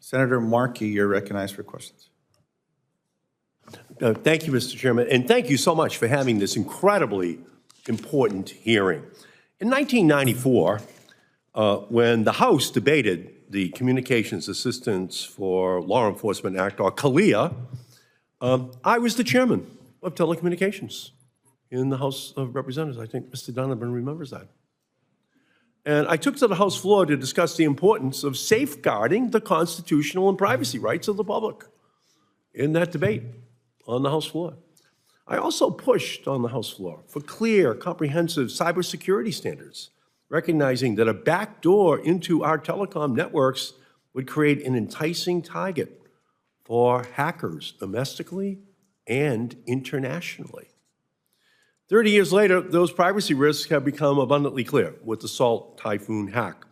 Senator Markey, you're recognized for questions. Thank you, Mr. Chairman, and thank you so much for having this incredibly important hearing. In 1994, when the House debated the Communications Assistance for Law Enforcement Act, or CALEA, I was the chairman of Telecommunications in the House of Representatives. I think Mr. Donovan remembers that. And I took to the House floor to discuss the importance of safeguarding the constitutional and privacy rights of the public in that debate on the House floor. I also pushed on the House floor for clear, comprehensive cybersecurity standards, recognizing that a backdoor into our telecom networks would create an enticing target for hackers domestically and internationally. 30 years later, those privacy risks have become abundantly clear with the Salt Typhoon hack,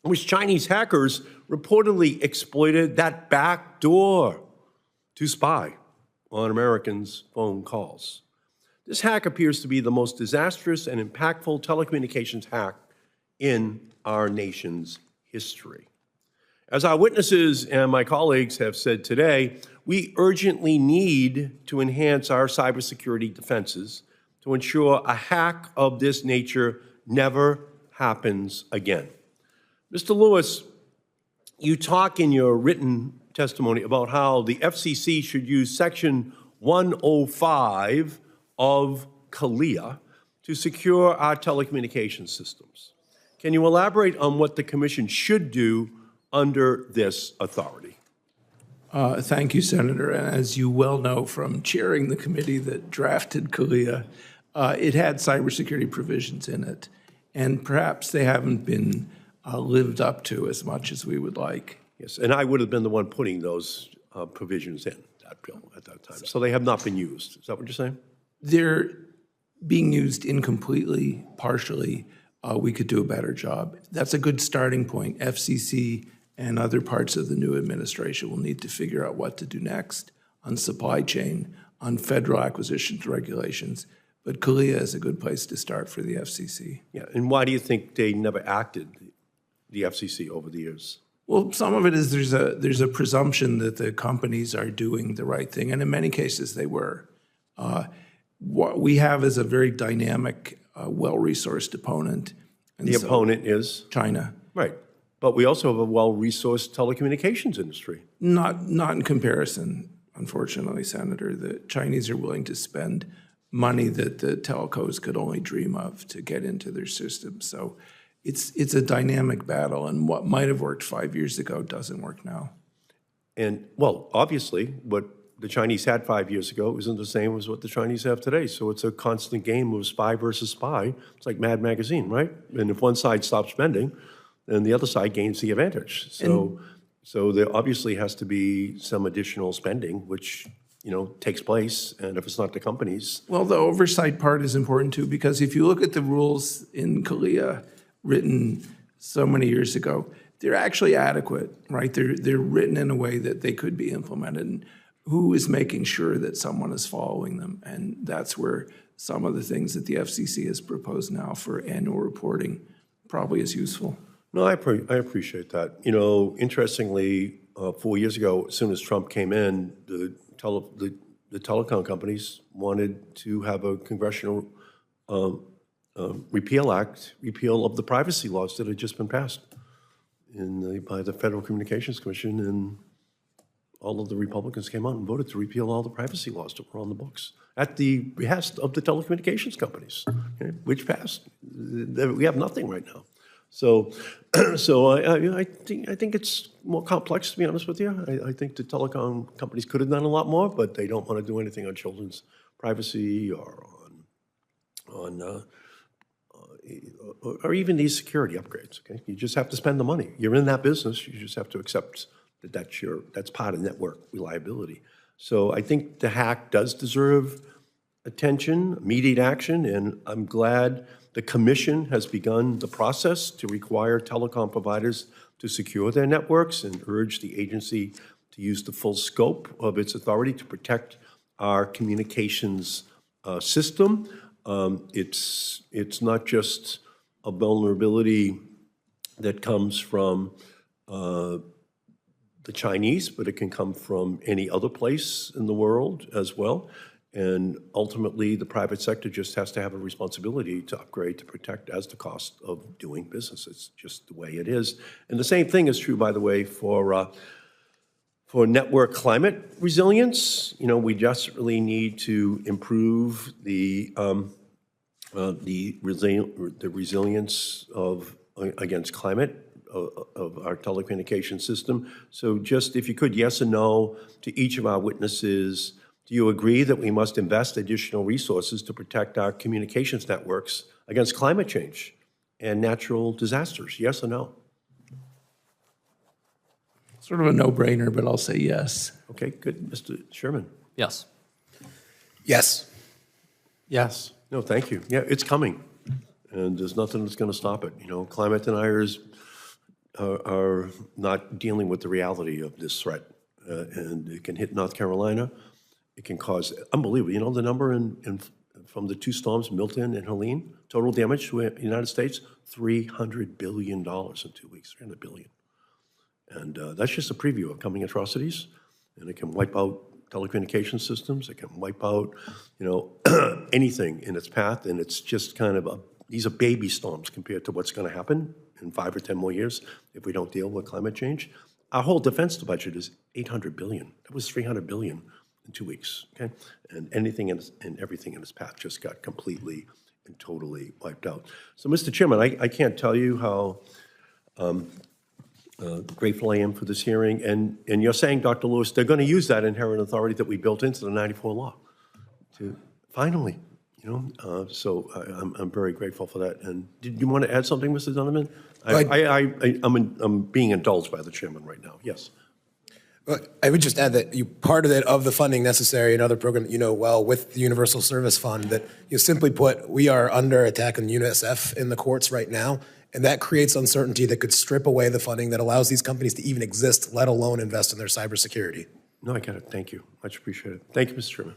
in which Chinese hackers reportedly exploited that back door to spy on Americans' phone calls. This hack appears to be the most disastrous and impactful telecommunications hack in our nation's history. As our witnesses and my colleagues have said today, we urgently need to enhance our cybersecurity defenses to ensure a hack of this nature never happens again. Mr. Lewis, you talk in your written testimony about how the FCC should use Section 105 of CALEA to secure our telecommunications systems. Can you elaborate on what the Commission should do under this authority? Thank you, Senator. And as you well know from chairing the committee that drafted CALEA, it had cybersecurity provisions in it, and perhaps they haven't been lived up to as much as we would like. Yes, and I would have been the one putting those provisions in that bill at that time. So they have not been used. Is that what you're saying? They're being used incompletely, partially. We could do a better job. That's a good starting point. FCC and other parts of the new administration will need to figure out what to do next on supply chain, on federal acquisitions regulations. But CALEA is a good place to start for the FCC. Yeah, and why do you think they never acted, the FCC, over the years? Well, some of it is there's a presumption that the companies are doing the right thing, and in many cases they were. What we have is a very dynamic, well-resourced opponent. And the opponent is? China. Right. But we also have a well-resourced telecommunications industry. Not in comparison, unfortunately, Senator. The Chinese are willing to spend money that the telcos could only dream of to get into their system. So it's a dynamic battle, and what might have worked 5 years ago doesn't work now. And, well, obviously, what the Chinese had 5 years ago isn't the same as what the Chinese have today. So it's a constant game of spy versus spy. It's like Mad Magazine, right? And if one side stops spending, then the other side gains the advantage. So there obviously has to be some additional spending, which takes place, and if it's not the companies. Well, the oversight part is important too, because if you look at the rules in CALEA written so many years ago, they're actually adequate, right? They're written in a way that they could be implemented. And who is making sure that someone is following them? And that's where some of the things that the FCC has proposed now for annual reporting probably is useful. No, I appreciate that. Interestingly, 4 years ago, as soon as Trump came in, the telecom companies wanted to have a congressional repeal of the privacy laws that had just been passed by the Federal Communications Commission, and all of the Republicans came out and voted to repeal all the privacy laws that were on the books at the behest of the telecommunications companies, which passed. We have nothing right now. So I think it's more complex, to be honest with you. I think the telecom companies could have done a lot more, but they don't want to do anything on children's privacy or or even these security upgrades. Okay, you just have to spend the money. You're in that business. You just have to accept that that's part of network reliability. So I think the hack does deserve attention, immediate action, and I'm glad the Commission has begun the process to require telecom providers to secure their networks and urge the agency to use the full scope of its authority to protect our communications system. It's not just a vulnerability that comes from the Chinese, but it can come from any other place in the world as well. And ultimately, the private sector just has to have a responsibility to upgrade, to protect as the cost of doing business. It's just the way it is. And the same thing is true, by the way, for network climate resilience. You know, we desperately need to improve the resilience against climate of our telecommunication system. So just, if you could, yes or no to each of our witnesses. Do you agree that we must invest additional resources to protect our communications networks against climate change and natural disasters? Yes or no? Sort of a no-brainer, but I'll say yes. Okay, good. Mr. Sherman? Yes. Yes. Yes. No, thank you. Yeah, it's coming, and there's nothing that's going to stop it. You know, climate deniers are not dealing with the reality of this threat, and it can hit North Carolina. It can cause unbelievable. You know the number from the two storms, Milton and Helene, total damage to the United States, $300 billion in 2 weeks, $300 billion. And that's just a preview of coming atrocities, and it can wipe out telecommunication systems. It can wipe out, you know, anything in its path, and it's just kind of these are baby storms compared to what's going to happen in 5 or 10 more years if we don't deal with climate change. Our whole defense budget is $800 billion. That was $300 billion in 2 weeks, okay? And anything and everything in its path just got completely and totally wiped out. So, Mr. Chairman, I can't tell you how grateful I am for this hearing. And you're saying, Dr. Lewis, they're going to use that inherent authority that we built into the 94 law to finally, you know, so I'm very grateful for that. And did you want to add something, Mr. Donovan? I'm being indulged by the chairman right now. Yes. Well, I would just add that part of the funding necessary in other programs, you know, well, with the Universal Service Fund, that simply put, we are under attack on UNICEF in the courts right now, and that creates uncertainty that could strip away the funding that allows these companies to even exist, let alone invest in their cybersecurity. No, I get it. Thank you. Much appreciated. Thank you, Mr. Chairman.